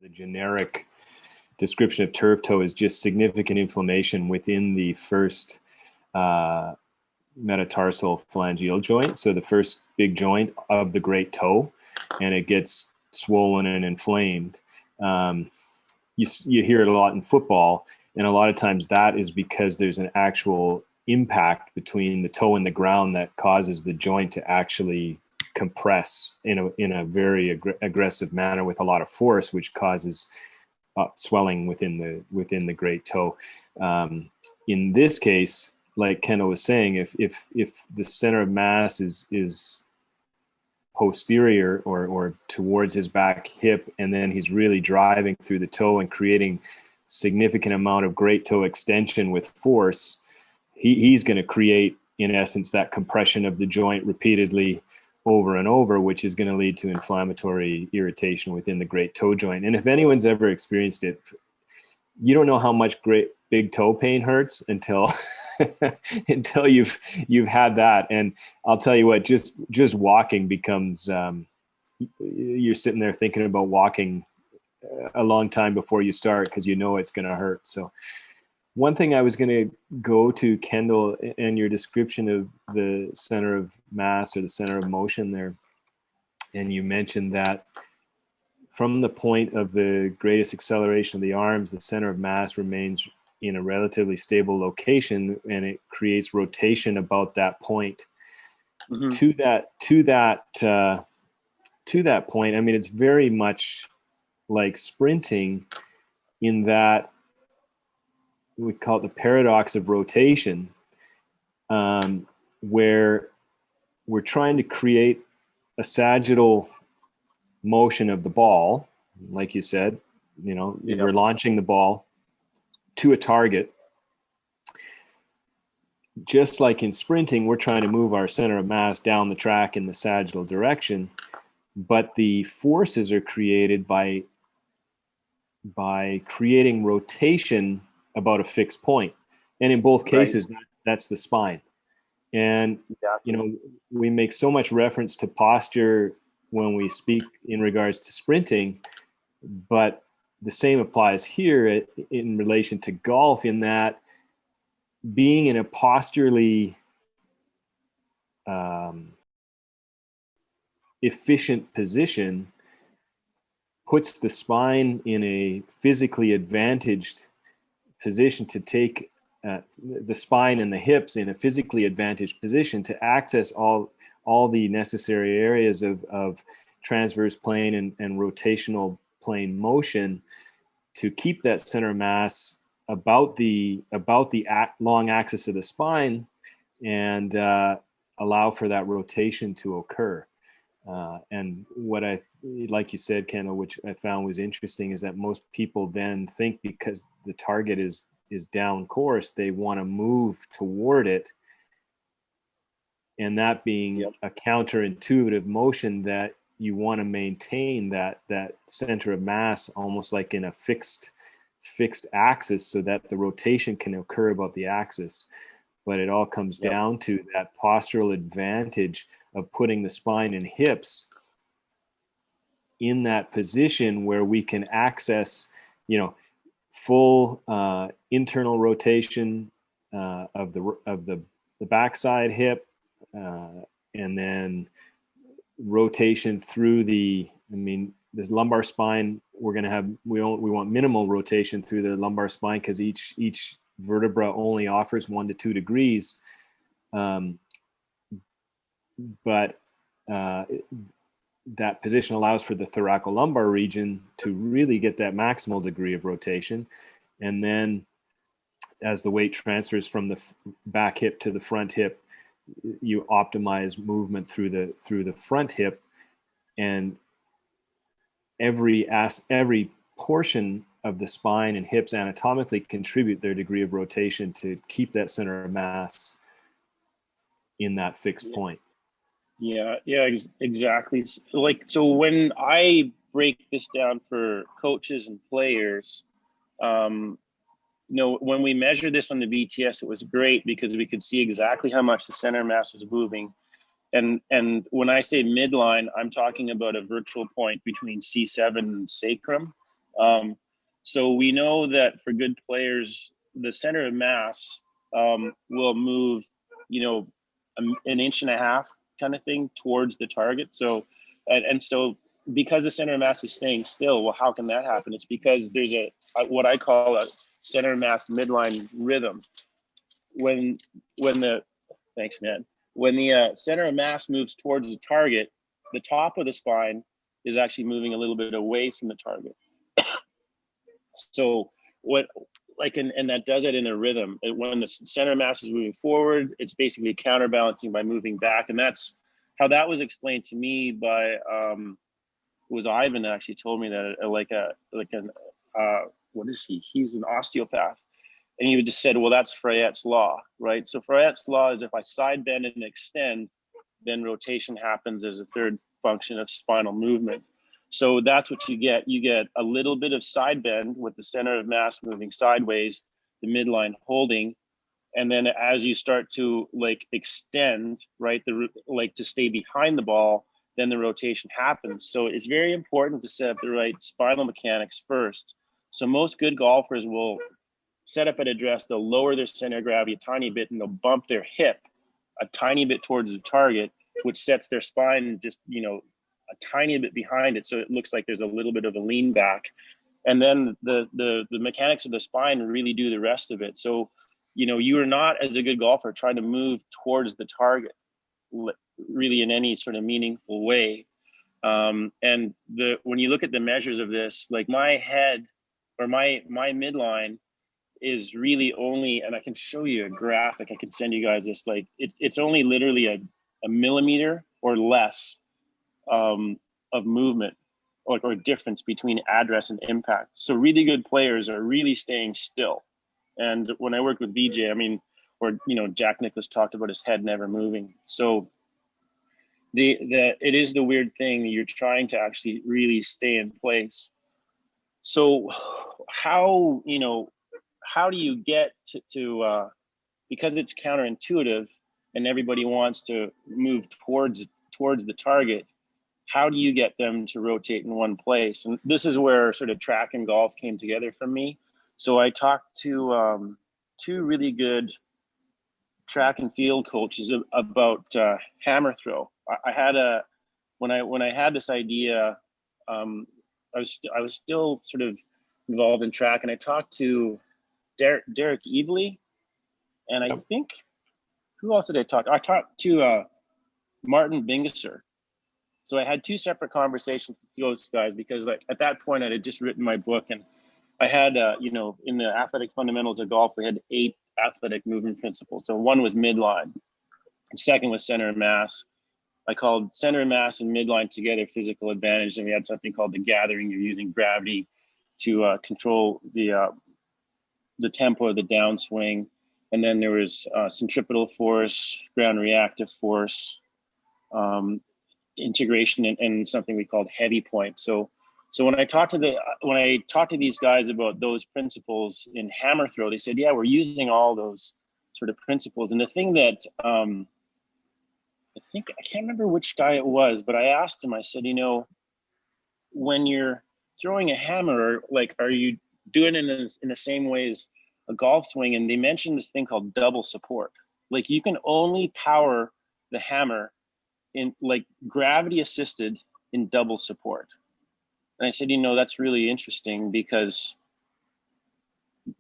The generic description of turf toe is just significant inflammation within the first uh, metatarsal phalangeal joint, so the first big joint of the great toe, and it gets swollen and inflamed. Um, you hear it a lot in football, and a lot of times that is because there's an actual impact between the toe and the ground that causes the joint to actually compress in a very aggressive manner with a lot of force, which causes swelling within the great toe. In this case, like Kendall was saying, if the center of mass is posterior or towards his back hip, and then he's really driving through the toe and creating significant amount of great toe extension with force, he's going to create, in essence, that compression of the joint repeatedly over and over, which is going to lead to inflammatory irritation within the great toe joint. And if anyone's ever experienced it, you don't know how much great big toe pain hurts until until you've had that. And I'll tell you what, just walking becomes you're sitting there thinking about walking a long time before you start because you know it's going to hurt. So one thing I was going to go to, Kendall, and your description of the center of mass or the center of motion there, and you mentioned that from the point of the greatest acceleration of the arms, the center of mass remains in a relatively stable location, and it creates rotation about that point. Mm-hmm. To that point, I mean, it's very much like sprinting in that we call it the paradox of rotation, where we're trying to create a sagittal motion of the ball, like you said. We're launching the ball to a target. Just like in sprinting, we're trying to move our center of mass down the track in the sagittal direction, but the forces are created by creating rotation about a fixed point. And in both cases, that's the spine. And, we make so much reference to posture when we speak in regards to sprinting, but the same applies here in relation to golf, in that being in a posturally efficient position puts the spine in a physically advantaged position to take the spine and the hips in a physically advantaged position to access all the necessary areas of transverse plane and rotational plane motion to keep that center of mass about the long axis of the spine and allow for that rotation to occur. And what like you said, Kendall, which I found was interesting, is that most people then think because the target is down course, they want to move toward it. And that being a counterintuitive motion, that you want to maintain that center of mass almost like in a fixed axis so that the rotation can occur about the axis. But it all comes down to that postural advantage of putting the spine and hips in that position where we can access, full internal rotation of the backside hip, and then rotation through this lumbar spine. We're going to have we want minimal rotation through the lumbar spine because each vertebra only offers 1 to 2 degrees, but that position allows for the thoracolumbar region to really get that maximal degree of rotation. And then as the weight transfers from the back hip to the front hip, you optimize movement through the front hip, and every portion of the spine and hips anatomically contribute their degree of rotation to keep that center of mass in that fixed point. Yeah, exactly. So when I break this down for coaches and players, when we measured this on the BTS, it was great because we could see exactly how much the center mass was moving. And when I say midline, I'm talking about a virtual point between C7 and sacrum. So we know that for good players, the center of mass will move, an inch and a half kind of thing towards the target. So, and so because the center of mass is staying still, well, how can that happen? It's because there's what I call a center of mass midline rhythm. When the thanks, man. When the center of mass moves towards the target, the top of the spine is actually moving a little bit away from the target. So what, like, and that does it in a rhythm. When the center of mass is moving forward, it's basically counterbalancing by moving back, and that's how that was explained to me by was Ivan actually told me that what is he? He's an osteopath, and he just said, well, that's Freyet's law, right? So Freyet's law is if I side bend and extend, then rotation happens as a third function of spinal movement. So that's what you get. You get a little bit of side bend with the center of mass moving sideways, the midline holding. And then as you start to extend, right, to stay behind the ball, then the rotation happens. So it's very important to set up the right spinal mechanics first. So most good golfers will set up at address, they'll lower their center of gravity a tiny bit and they'll bump their hip a tiny bit towards the target, which sets their spine just, a tiny bit behind it. So it looks like there's a little bit of a lean back. And then the mechanics of the spine really do the rest of it. So, you are not, as a good golfer, trying to move towards the target really in any sort of meaningful way. And when you look at the measures of this, like my head or my midline is really only, and I can show you a graphic, I can send you guys this, it's only literally a millimeter or less of movement or difference between address and impact. So really good players are really staying still. And when I worked with VJ, Jack Nicklaus talked about his head never moving. So it is the weird thing that you're trying to actually really stay in place. So how do you get to because it's counterintuitive and everybody wants to move towards the target, how do you get them to rotate in one place? And this is where sort of track and golf came together for me. So I talked to two really good track and field coaches about hammer throw. I had when I had this idea, I was still sort of involved in track, and I talked to Derek Evely, and I think, who else did I talk? I talked to Martin Bingisser. So I had two separate conversations with those guys because at that point I had just written my book, and I had, in the athletic fundamentals of golf, we had 8 athletic movement principles. So one was midline, and second was center of mass. I called center of mass and midline together physical advantage, and we had something called the gathering. You're using gravity to control the tempo of the downswing. And then there was centripetal force, ground reactive force, integration, and something we called heavy point. So when I talked to these guys about those principles in hammer throw, they said, yeah, we're using all those sort of principles. And the thing that I can't remember which guy it was, but I asked him, I said, when you're throwing a hammer, are you doing it in the same way as a golf swing? And they mentioned this thing called double support. You can only power the hammer in gravity assisted in double support. And I said, that's really interesting because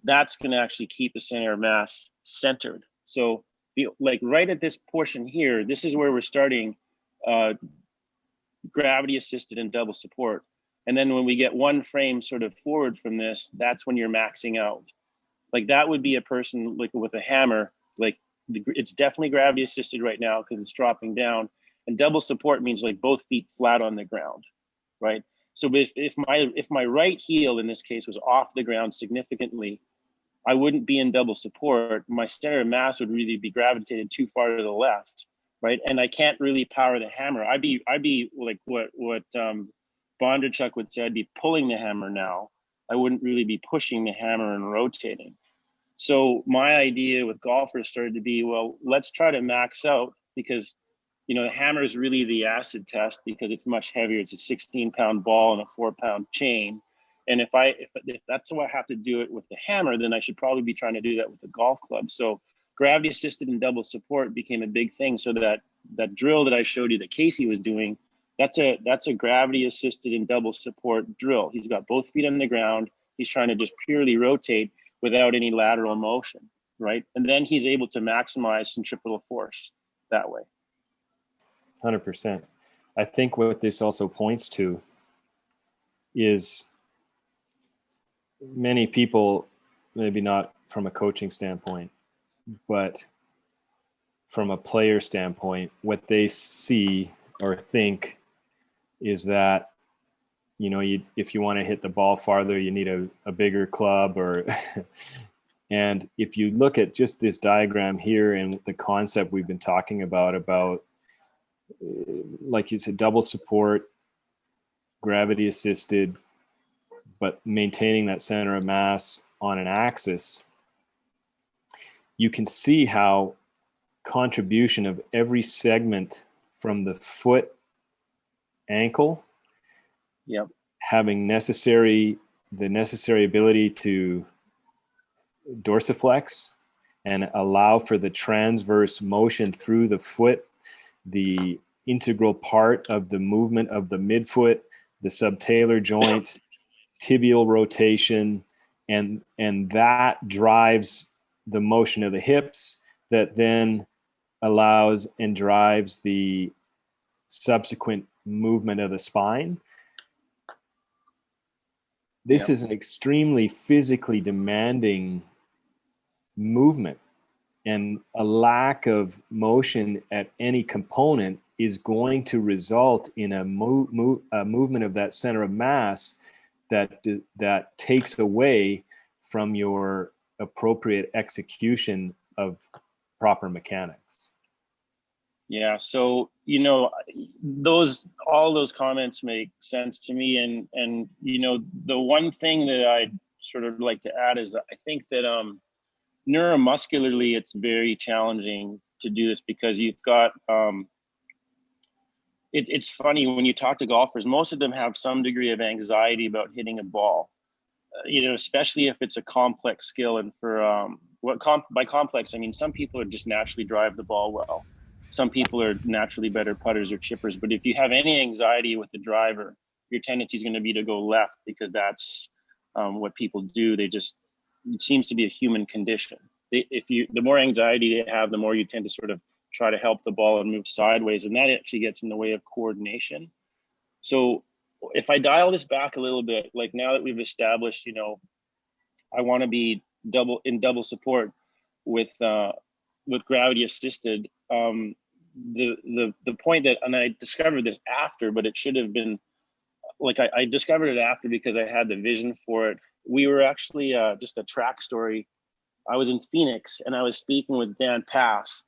that's going to actually keep the center of mass centered. So right at this portion here, this is where we're starting gravity assisted and double support. And then when we get one frame sort of forward from this, that's when you're maxing out. That would be a person with a hammer, it's definitely gravity assisted right now because it's dropping down. And double support means both feet flat on the ground, right? So if my right heel in this case was off the ground significantly, I wouldn't be in double support. My center of mass would really be gravitated too far to the left, right? And I can't really power the hammer. I'd be like what Bondarchuk would say, I'd be pulling the hammer now. I wouldn't really be pushing the hammer and rotating. So my idea with golfers started to be, well, let's try to max out because the hammer is really the acid test because it's much heavier. It's a 16-pound ball and a 4-pound chain. And if that's what I have to do it with the hammer, then I should probably be trying to do that with the golf club. So gravity assisted and double support became a big thing. So that drill that I showed you that Casey was doing, that's a gravity assisted and double support drill. He's got both feet on the ground. He's trying to just purely rotate without any lateral motion, right? And then he's able to maximize centripetal force that way. 100%. I think what this also points to is many people, maybe not from a coaching standpoint, but from a player standpoint, what they see or think is that, if you want to hit the ball farther, you need a bigger club, or and if you look at just this diagram here and the concept we've been talking about, like you said, double support, gravity assisted, but maintaining that center of mass on an axis, you can see how contribution of every segment from the foot, ankle, yep, having the necessary ability to dorsiflex and allow for the transverse motion through the foot, the integral part of the movement of the midfoot, the subtalar joint, tibial rotation, and that drives the motion of the hips that then allows and drives the subsequent movement of the spine. This is an extremely physically demanding movement, and a lack of motion at any component is going to result in a movement of that center of mass that takes away from your appropriate execution of proper mechanics. Yeah, so all those comments make sense to me, and the one thing that I'd sort of like to add is I think that neuromuscularly it's very challenging to do this, because you've got it's funny when you talk to golfers, most of them have some degree of anxiety about hitting a ball, especially if it's a complex skill. And for by complex, I mean some people are just naturally drive the ball well. Some people are naturally better putters or chippers. But if you have any anxiety with the driver, your tendency is going to be to go left, because that's what people do. It seems to be a human condition. The more anxiety they have, the more you tend to sort of try to help the ball and move sideways. And that actually gets in the way of coordination. So if I dial this back a little bit, like now that we've established, I want to be double support with gravity assisted. The point that, and I discovered this after, but it should have been like, I discovered it after because I had the vision for it. We were actually just a track story. I was in Phoenix and I was speaking with Dan Pass,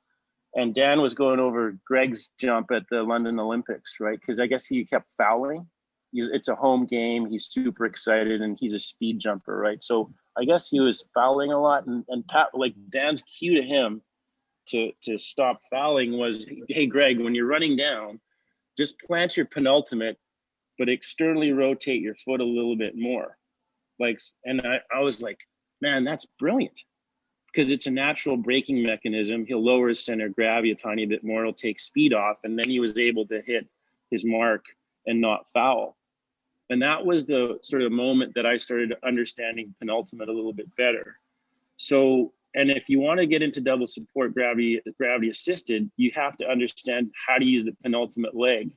and Dan was going over Greg's jump at the London Olympics, right? Because I guess he kept fouling. It's a home game. He's super excited and he's a speed jumper, right? So I guess he was fouling a lot, and Pat, like Dan's cue to him to stop fouling was, hey, Greg, when you're running down, just plant your penultimate, but externally rotate your foot a little bit more. And I was like, man, that's brilliant, because it's a natural braking mechanism. He'll lower his center of gravity a tiny bit more. It'll take speed off. And then he was able to hit his mark and not foul. And that was the sort of moment that I started understanding penultimate a little bit better. So, and if you want to get into double support gravity assisted, you have to understand how to use the penultimate leg,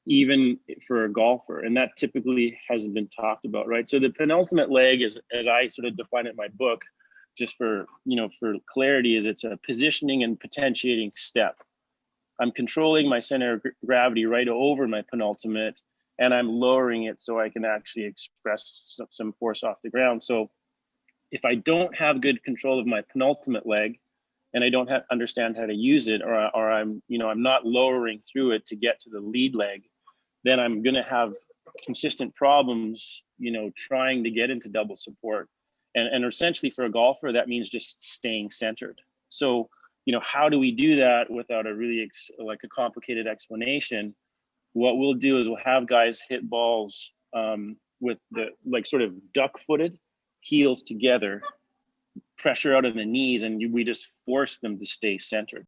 even for a golfer. And that typically hasn't been talked about, right? So the penultimate leg is, as I sort of define it in my book, just for clarity, is it's a positioning and potentiating step. I'm controlling my center of gravity right over my penultimate, and I'm lowering it so I can actually express some force off the ground. So if I don't have good control of my penultimate leg, and I don't understand how to use it, or I'm not lowering through it to get to the lead leg, then I'm going to have consistent problems, trying to get into double support. And essentially for a golfer, that means just staying centered. So, how do we do that without a really a complicated explanation? What we'll do is we'll have guys hit balls with the like sort of duck footed, heels together, pressure out of the knees, and we just force them to stay centered.